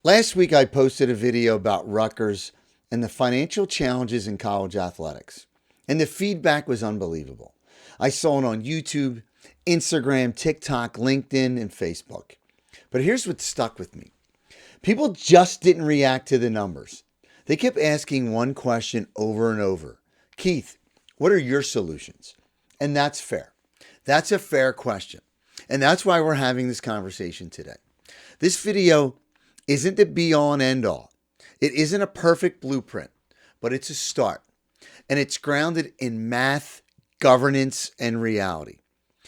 Last week, I posted a video about Rutgers and the financial challenges in college athletics, and the feedback was unbelievable. I saw it on YouTube, Instagram, TikTok, LinkedIn, and Facebook. But here's what stuck with me: people just didn't react to the numbers. They kept asking one question over and over: Keith, what are your solutions? And that's fair. That's a fair question. And that's why we're having this conversation today. This video isn't the be all and end all. It isn't a perfect blueprint, but it's a start. And it's grounded in math, governance, and reality.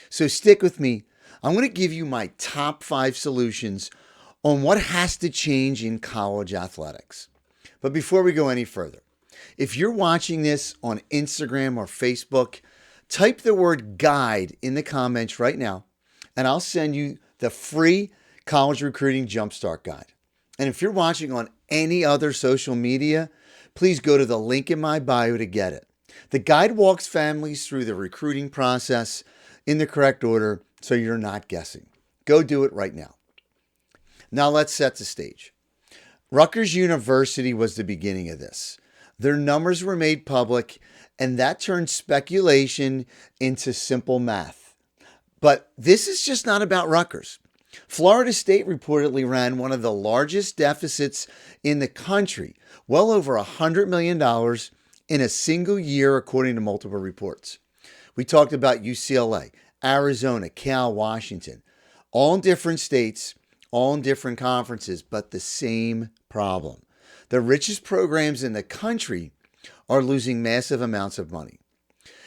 So stick with me. I'm going to give you my top 5 solutions on what has to change in college athletics. But before we go any further, if you're watching this on Instagram or Facebook, type the word guide in the comments right now, and I'll send you the free College Recruiting Jumpstart Guide. And if you're watching on any other social media, please go to the link in my bio to get it. The guide walks families through the recruiting process in the correct order so you're not guessing. Go do it right now. Now let's set the stage. Rutgers University was the beginning of this. Their numbers were made public, and that turned speculation into simple math. But this is just not about Rutgers. Florida State reportedly ran one of the largest deficits in the country, well over $100 million in a single year, according to multiple reports. We talked about UCLA, Arizona, Cal, Washington, all in different states, all in different conferences, but the same problem. The richest programs in the country are losing massive amounts of money.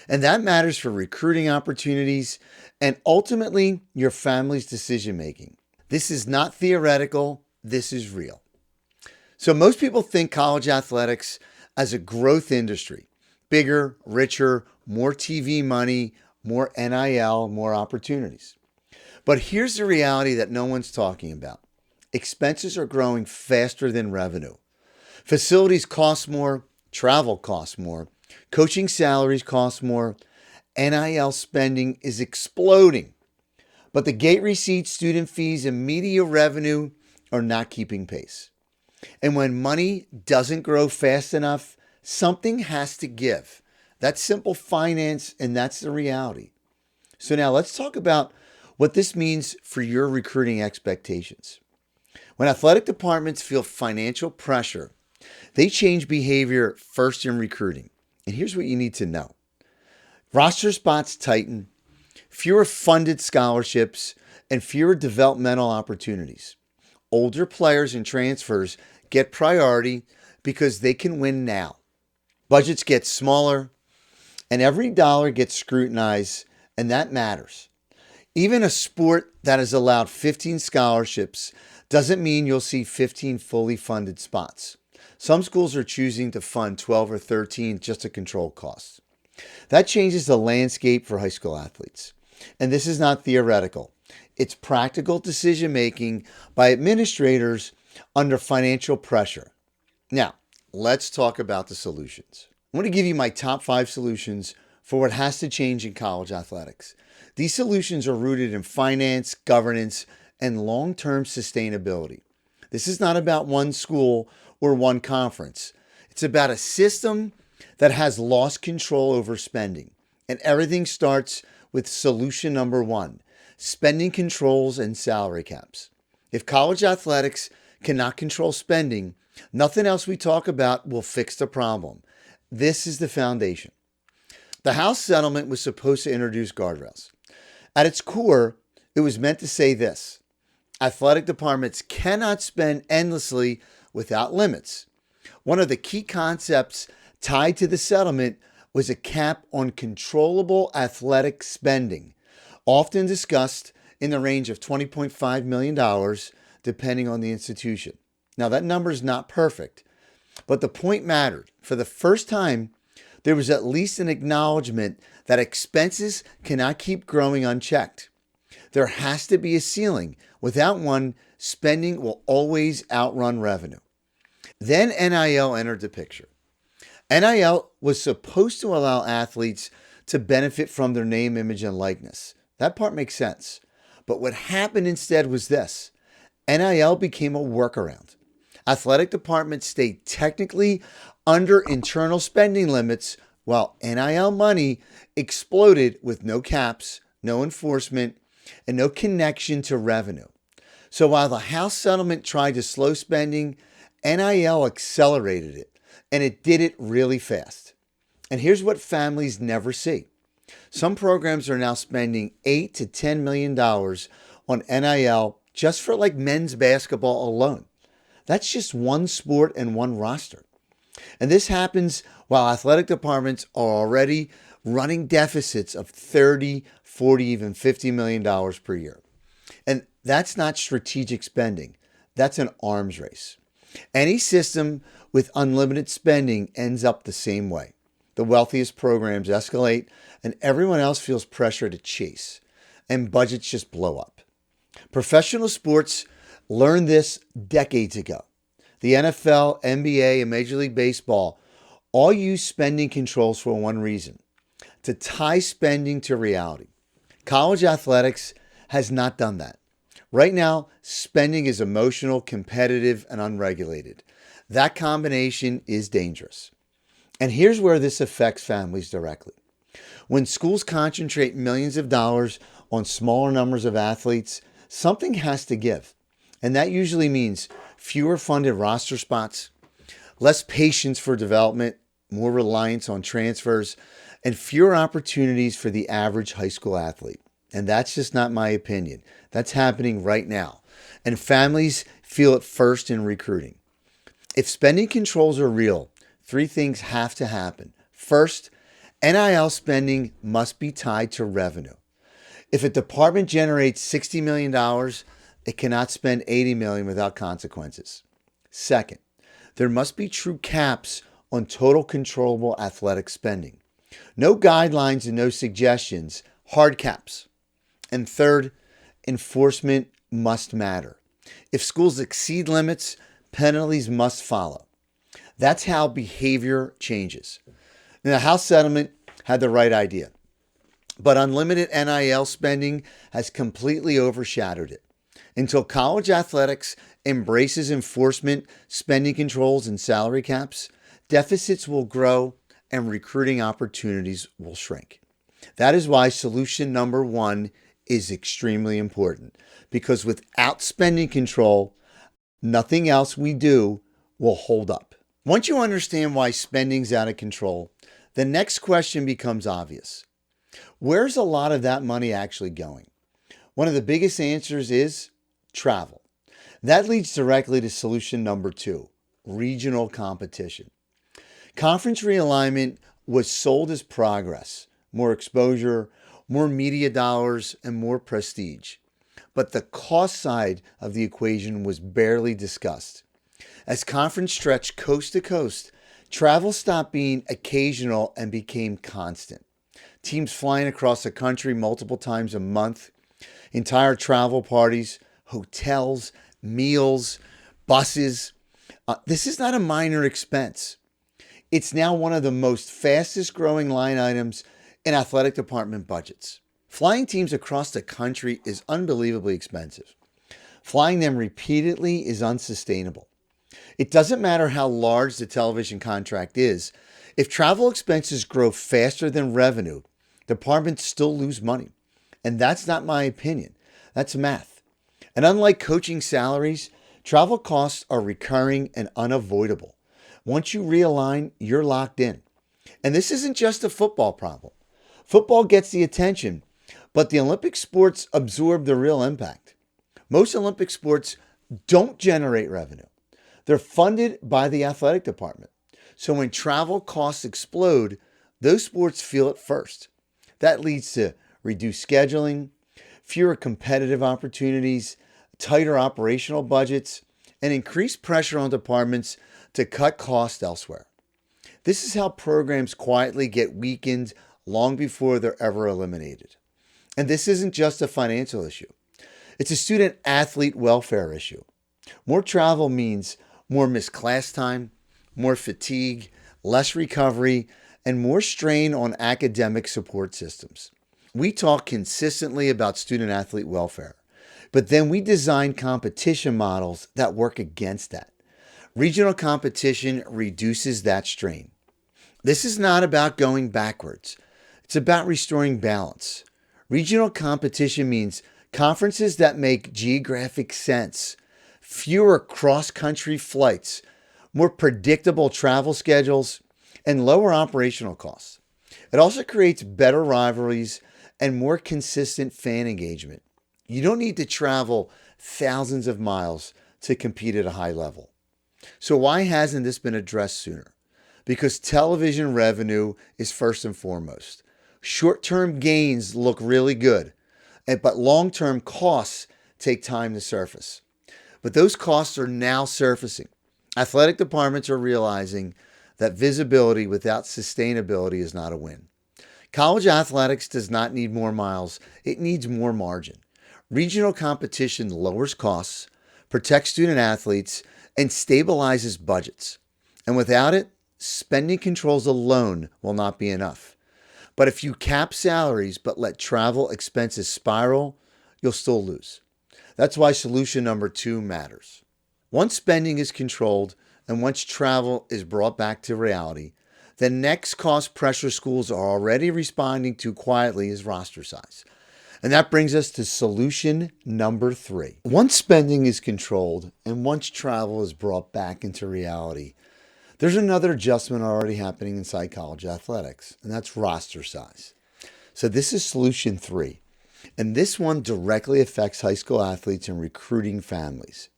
And that matters for recruiting opportunities and ultimately your family's decision making. This is not theoretical, this is real. So most people think college athletics as a growth industry: bigger, richer, more TV money, more NIL, more opportunities. But here's the reality that no one's talking about: expenses are growing faster than revenue. Facilities cost more, travel costs more, coaching salaries cost more, NIL spending is exploding. But the gate receipts, student fees, and media revenue are not keeping pace. And when money doesn't grow fast enough, something has to give. That's simple finance, and that's the reality. So now let's talk about what this means for your recruiting expectations. When athletic departments feel financial pressure, they change behavior first in recruiting. And here's what you need to know: roster spots tighten, fewer funded scholarships, and fewer developmental opportunities. Older players and transfers get priority because they can win now. Budgets get smaller, and every dollar gets scrutinized, and that matters. Even a sport that has allowed 15 scholarships doesn't mean you'll see 15 fully funded spots. Some schools are choosing to fund 12 or 13 just to control costs. That changes the landscape for high school athletes. And this is not theoretical. It's practical decision making by administrators under financial pressure. Now, let's talk about the solutions. I want to give you my top 5 solutions for what has to change in college athletics. These solutions are rooted in finance, governance, and long-term sustainability. This is not about one school or one conference. It's about a system that has lost control over spending. And everything starts with solution number 1: spending controls and salary caps. If college athletics cannot control spending, nothing else we talk about will fix the problem. This is the foundation. The House settlement was supposed to introduce guardrails. At its core, it was meant to say this: athletic departments cannot spend endlessly without limits. One of the key concepts tied to the settlement was a cap on controllable athletic spending, often discussed in the range of $20.5 million, depending on the institution. Now, that number is not perfect, but the point mattered. For the first time, there was at least an acknowledgement that expenses cannot keep growing unchecked. There has to be a ceiling. Without one, spending will always outrun revenue. Then NIL entered the picture. NIL was supposed to allow athletes to benefit from their name, image, and likeness. That part makes sense. But what happened instead was this: NIL became a workaround. Athletic departments stay technically under internal spending limits while NIL money exploded with no caps, no enforcement, and no connection to revenue. So while the House settlement tried to slow spending, NIL accelerated it, and it did it really fast. And here's what families never see. Some programs are now spending $8 to $10 million on NIL just for like men's basketball alone. That's just one sport and one roster. And this happens while athletic departments are already running deficits of 30, 40, even $50 million per year. And that's not strategic spending. That's an arms race. Any system with unlimited spending ends up the same way. The wealthiest programs escalate and everyone else feels pressure to chase, and budgets just blow up. Professional sports learned this decades ago. The NFL, NBA, and Major League Baseball all use spending controls for one reason: to tie spending to reality. College athletics has not done that. Right now, spending is emotional, competitive, and unregulated. That combination is dangerous. And here's where this affects families directly. When schools concentrate millions of dollars on smaller numbers of athletes, something has to give. And that usually means fewer funded roster spots, less patience for development, more reliance on transfers, and fewer opportunities for the average high school athlete. And that's just not my opinion. That's happening right now. And families feel it first in recruiting. If spending controls are real, three things have to happen. First, NIL spending must be tied to revenue. If a department generates $60 million, it cannot spend $80 million without consequences. Second, there must be true caps on total controllable athletic spending. No guidelines and no suggestions, hard caps. And third, enforcement must matter. If schools exceed limits, penalties must follow. That's how behavior changes. Now, the House settlement had the right idea, but unlimited NIL spending has completely overshadowed it. Until college athletics embraces enforcement, spending controls, and salary caps, deficits will grow and recruiting opportunities will shrink. That is why solution number one is extremely important, because without spending control, nothing else we do will hold up. Once you understand why spending's out of control, the next question becomes obvious. Where's a lot of that money actually going? One of the biggest answers is travel. That leads directly to solution number two, regional competition. Conference realignment was sold as progress, more exposure, more media dollars, and more prestige. But the cost side of the equation was barely discussed. As conference stretched coast to coast, travel stopped being occasional and became constant. Teams flying across the country multiple times a month, entire travel parties, hotels, meals, buses. This is not a minor expense. It's now one of the most fastest growing line items in athletic department budgets. Flying teams across the country is unbelievably expensive. Flying them repeatedly is unsustainable. It doesn't matter how large the television contract is. If travel expenses grow faster than revenue, departments still lose money. And that's not my opinion. That's math. And unlike coaching salaries, travel costs are recurring and unavoidable. Once you realign, you're locked in. And this isn't just a football problem. Football gets the attention, but the Olympic sports absorb the real impact. Most Olympic sports don't generate revenue. They're funded by the athletic department. So when travel costs explode, those sports feel it first. That leads to reduced scheduling, fewer competitive opportunities, tighter operational budgets, and increased pressure on departments to cut costs elsewhere. This is how programs quietly get weakened long before they're ever eliminated. And this isn't just a financial issue. It's a student athlete welfare issue. More travel means more missed class time, more fatigue, less recovery, and more strain on academic support systems. We talk consistently about student athlete welfare, but then we design competition models that work against that. Regional competition reduces that strain. This is not about going backwards. It's about restoring balance. Regional competition means conferences that make geographic sense, fewer cross-country flights, more predictable travel schedules, and lower operational costs. It also creates better rivalries and more consistent fan engagement. You don't need to travel thousands of miles to compete at a high level. So why hasn't this been addressed sooner? Because television revenue is first and foremost. Short-term gains look really good, but long-term costs take time to surface. But those costs are now surfacing. Athletic departments are realizing that visibility without sustainability is not a win. College athletics does not need more miles, it needs more margin. Regional competition lowers costs, protects student athletes, and stabilizes budgets. And without it, spending controls alone will not be enough. But if you cap salaries but let travel expenses spiral, you'll still lose. That's why solution number 2 matters. Once spending is controlled and once travel is brought back to reality, the next cost pressure schools are already responding to quietly is roster size. And that brings us to solution number 3. Once spending is controlled and once travel is brought back into reality, there's another adjustment already happening inside college athletics, and that's roster size. So this is solution 3. And this one directly affects high school athletes and recruiting families.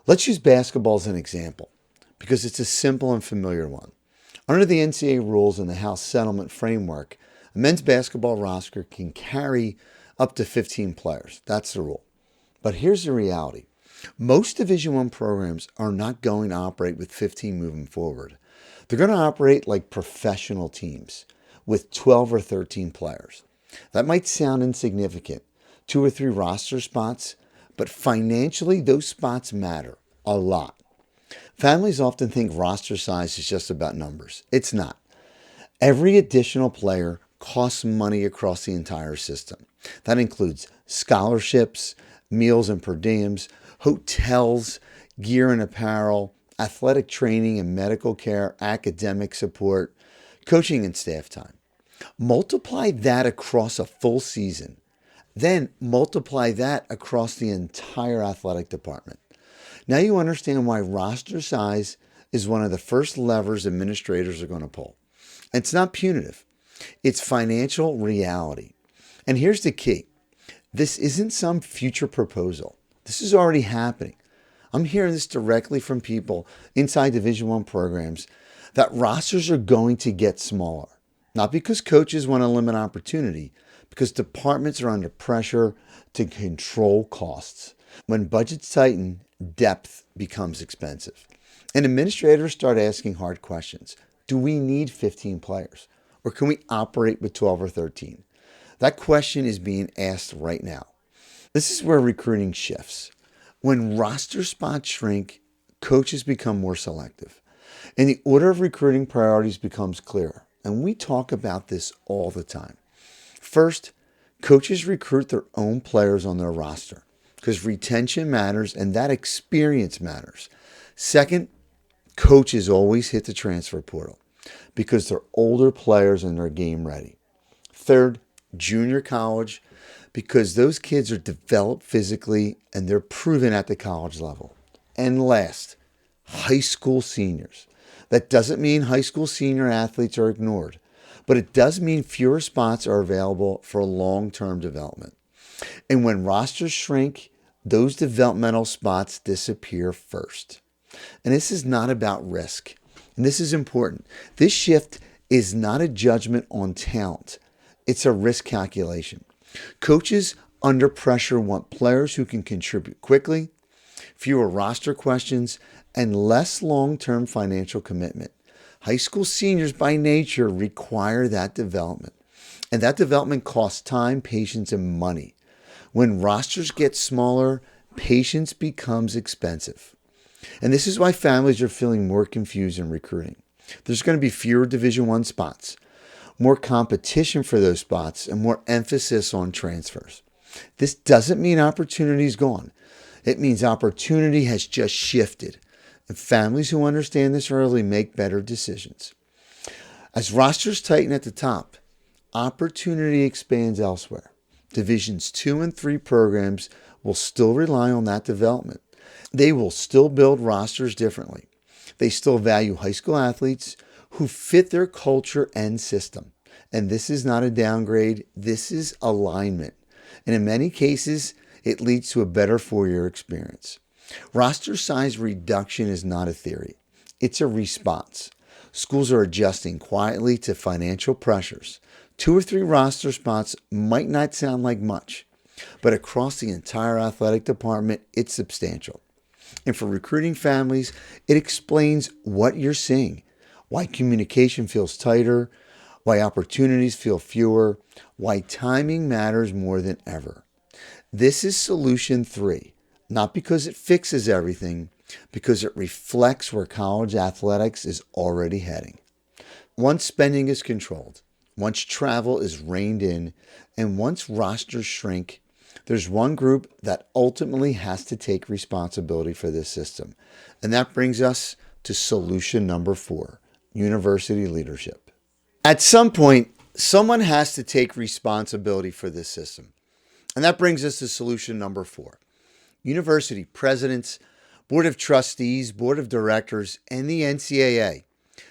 Let's use basketball as an example because it's a simple and familiar one. Under the NCAA rules and the House settlement framework, a men's basketball roster can carry up to 15 players. That's the rule. But here's the reality. Most Division I programs are not going to operate with 15 moving forward. They're going to operate like professional teams with 12 or 13 players. That might sound insignificant, 2 or 3 roster spots, but financially those spots matter a lot. Families often think roster size is just about numbers. It's not. Every additional player costs money across the entire system. That includes scholarships, meals and per diems, hotels, gear and apparel, athletic training and medical care, academic support, coaching and staff time. Multiply that across a full season. Then multiply that across the entire athletic department. Now you understand why roster size is one of the first levers administrators are going to pull. And it's not punitive. It's financial reality. And here's the key. This isn't some future proposal. This is already happening. I'm hearing this directly from people inside Division I programs that rosters are going to get smaller. Not because coaches want to limit opportunity, because departments are under pressure to control costs. When budgets tighten, depth becomes expensive. And administrators start asking hard questions. Do we need 15 players? Or can we operate with 12 or 13? That question is being asked right now. This is where recruiting shifts. When roster spots shrink, coaches become more selective. And the order of recruiting priorities becomes clearer. And we talk about this all the time. First, coaches recruit their own players on their roster because retention matters and that experience matters. Second, coaches always hit the transfer portal because they're older players and they're game ready. Third, junior college because those kids are developed physically and they're proven at the college level. And last, high school seniors. That doesn't mean high school senior athletes are ignored, but it does mean fewer spots are available for long-term development. And when rosters shrink, those developmental spots disappear first. And this is not about risk. And this is important. This shift is not a judgment on talent. It's a risk calculation. Coaches under pressure want players who can contribute quickly, fewer roster questions, and less long-term financial commitment. High school seniors by nature require that development. And that development costs time, patience, and money. When rosters get smaller, patience becomes expensive. And this is why families are feeling more confused in recruiting. There's going to be fewer Division I spots, more competition for those spots, and more emphasis on transfers. This doesn't mean opportunity is gone. It means opportunity has just shifted. And families who understand this early make better decisions. As rosters tighten at the top, opportunity expands elsewhere. Divisions 2 and 3 programs will still rely on that development. They will still build rosters differently. They still value high school athletes who fit their culture and system. And this is not a downgrade, this is alignment. And in many cases, it leads to a better four-year experience. Roster size reduction is not a theory, it's a response. Schools are adjusting quietly to financial pressures. 2 or 3 roster spots might not sound like much, but across the entire athletic department, it's substantial. And for recruiting families, it explains what you're seeing, why communication feels tighter, why opportunities feel fewer, why timing matters more than ever. This is solution 3, not because it fixes everything, because it reflects where college athletics is already heading. Once spending is controlled, once travel is reined in, and once rosters shrink, there's one group that ultimately has to take responsibility for this system. And that brings us to solution number 4, university leadership. At some point, someone has to take responsibility for this system. And that brings us to solution number 4. University presidents, board of trustees, board of directors, and the NCAA,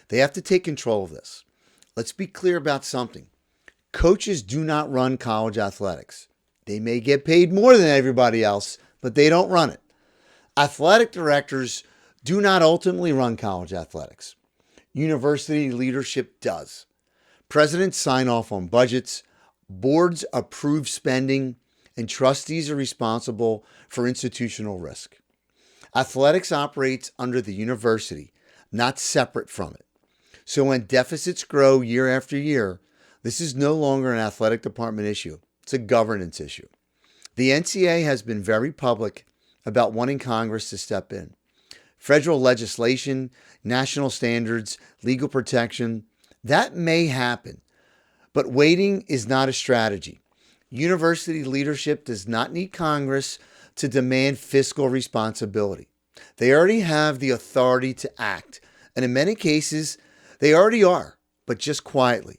they have to take control of this. Let's be clear about something. Coaches do not run college athletics. They may get paid more than everybody else, but they don't run it. Athletic directors do not ultimately run college athletics. University leadership does. Presidents sign off on budgets, boards approve spending, and trustees are responsible for institutional risk. Athletics operates under the university, not separate from it. So when deficits grow year after year, this is no longer an athletic department issue. It's a governance issue. The NCAA has been very public about wanting Congress to step in. Federal legislation, national standards, legal protection, that may happen. But waiting is not a strategy. University leadership does not need Congress to demand fiscal responsibility. They already have the authority to act. And in many cases, they already are, but just quietly.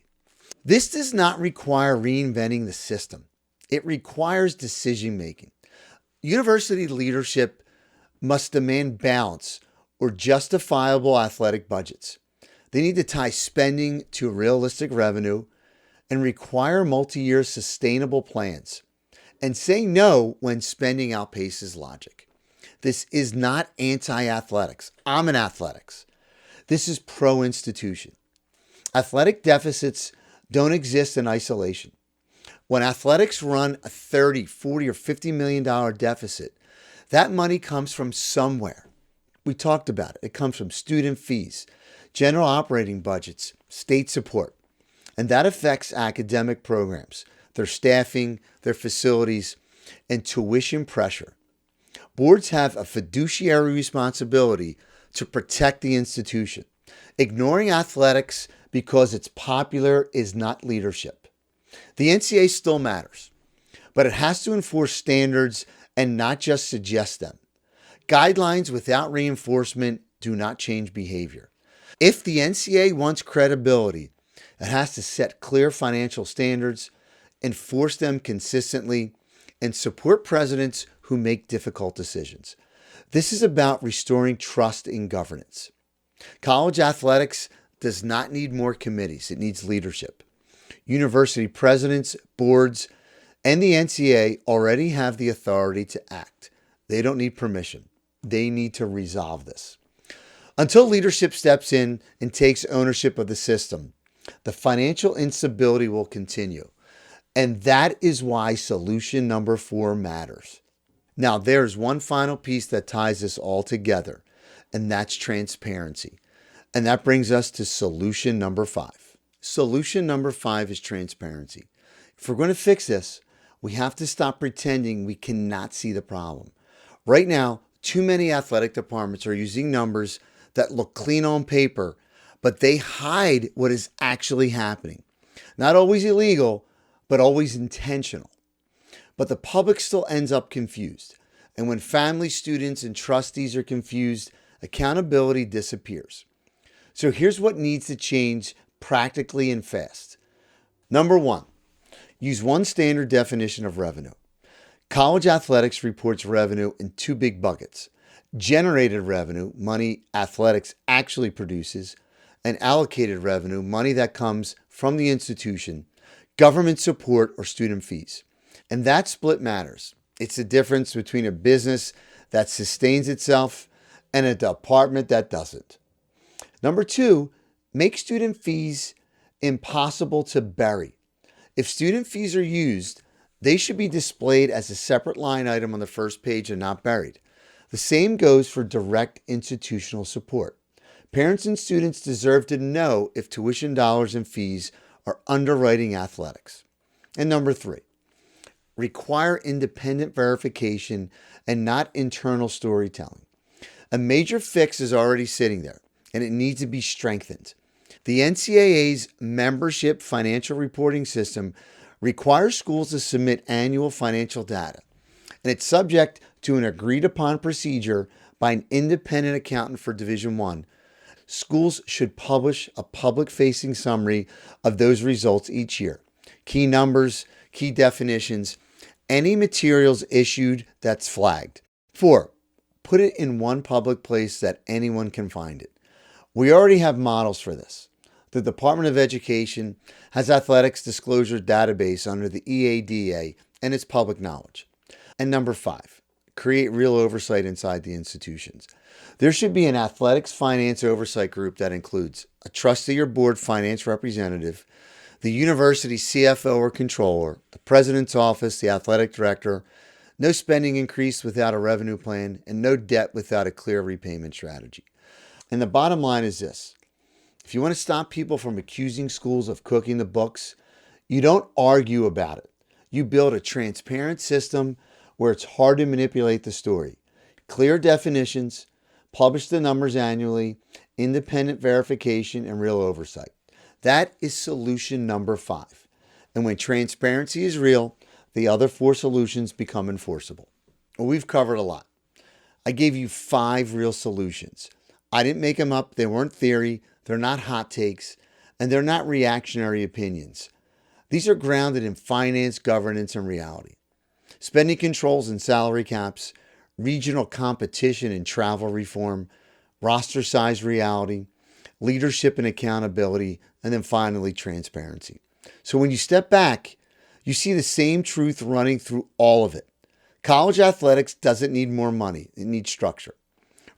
This does not require reinventing the system. It requires decision making. University leadership must demand balance or justifiable athletic budgets. They need to tie spending to realistic revenue and require multi-year sustainable plans and say no when spending outpaces logic. This is not anti-athletics. I'm in athletics. This is pro-institution. Athletic deficits don't exist in isolation. When athletics run a $30, $40, or $50 million deficit, that money comes from somewhere. We talked about it. It comes from student fees, general operating budgets, state support. And that affects academic programs, their staffing, their facilities, and tuition pressure. Boards have a fiduciary responsibility to protect the institution. Ignoring athletics because it's popular is not leadership. The NCAA still matters, but it has to enforce standards and not just suggest them. Guidelines without reinforcement do not change behavior. If the NCAA wants credibility, it has to set clear financial standards, enforce them consistently, and support presidents who make difficult decisions. This is about restoring trust in governance. College athletics does not need more committees. It needs leadership. University presidents, boards, and the NCAA already have the authority to act. They don't need permission. They need to resolve this. Until leadership steps in and takes ownership of the system, the financial instability will continue. And that is why solution number 4 matters. Now, there's one final piece that ties this all together, and that's transparency. And that brings us to solution number 5. Solution number 5 is transparency. If we're going to fix this, we have to stop pretending we cannot see the problem. Right now, too many athletic departments are using numbers that look clean on paper, but they hide what is actually happening. Not always illegal, but always intentional. But the public still ends up confused. And when families, students, and trustees are confused, Accountability disappears. So here's what needs to change practically and fast. Number one, use one standard definition of revenue. College athletics reports revenue in two big buckets: generated revenue, money athletics actually produces, and allocated revenue, money that comes from the institution, government support, or student fees. And that split matters. It's the difference between a business that sustains itself and a department that doesn't. Number two, make student fees impossible to bury. If student fees are used, they should be displayed as a separate line item on the first page and not buried. The same goes for direct institutional support. Parents and students deserve to know if tuition dollars and fees are underwriting athletics. And number three, require independent verification and not internal storytelling. A major fix is already sitting there, and it needs to be strengthened. The NCAA's membership financial reporting system requires schools to submit annual financial data, and it's subject to an agreed upon procedure by an independent accountant for Division I. Schools should publish a public-facing summary of those results each year. Key numbers, key definitions, any materials issued that's flagged. 4, put it in one public place that anyone can find it. We already have models for this. The Department of Education has athletics disclosure database under the EADA, and it's public knowledge. And number 5, create real oversight inside the institutions. There should be an athletics finance oversight group that includes a trustee or board finance representative, the university CFO or controller, the president's office, the athletic director, no spending increase without a revenue plan, and no debt without a clear repayment strategy. And the bottom line is this: if you want to stop people from accusing schools of cooking the books, you don't argue about it. You build a transparent system where it's hard to manipulate the story. Clear definitions, publish the numbers annually, independent verification, and real oversight. That is solution number 5. And when transparency is real, the other 4 solutions become enforceable. Well, we've covered a lot. I gave you 5 real solutions. I didn't make them up. They weren't theory. They're not hot takes. And they're not reactionary opinions. These are grounded in finance, governance, and reality. Spending controls and salary caps, regional competition and travel reform, roster size reality, leadership and accountability, and then finally transparency. So when you step back, you see the same truth running through all of it. College athletics doesn't need more money. It needs structure.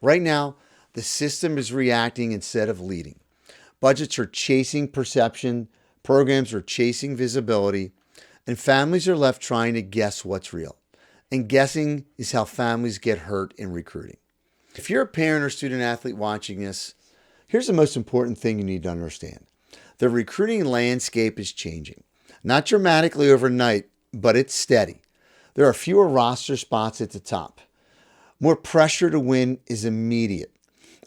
Right now, the system is reacting instead of leading. Budgets are chasing perception, programs are chasing visibility, and families are left trying to guess what's real. And guessing is how families get hurt in recruiting. If you're a parent or student athlete watching this, here's the most important thing you need to understand. The recruiting landscape is changing. Not dramatically overnight, but it's steady. There are fewer roster spots at the top. More pressure to win is immediate,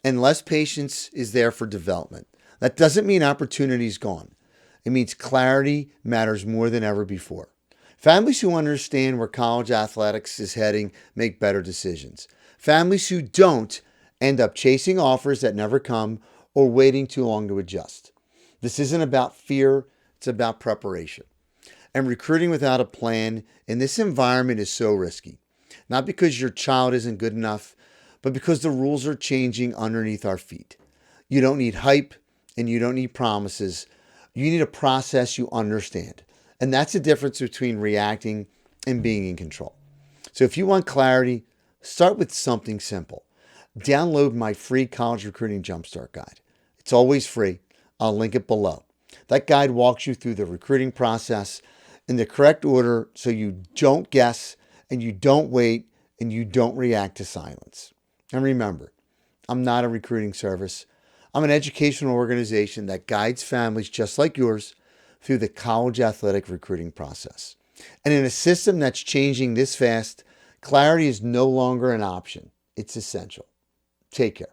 and less patience is there for development. That doesn't mean opportunity is gone. It means clarity matters more than ever before. Families who understand where college athletics is heading make better decisions. Families who don't end up chasing offers that never come or waiting too long to adjust. This isn't about fear, it's about preparation. And recruiting without a plan in this environment is so risky. Not because your child isn't good enough, but because the rules are changing underneath our feet. You don't need hype and you don't need promises. You need a process you understand. And that's the difference between reacting and being in control. So if you want clarity, start with something simple. Download my free college recruiting jumpstart guide. It's always free. I'll link it below. That guide walks you through the recruiting process in the correct order so you don't guess and you don't wait and you don't react to silence. And remember, I'm not a recruiting service. I'm an educational organization that guides families just like yours through the college athletic recruiting process. And in a system that's changing this fast, clarity is no longer an option. It's essential. Take care.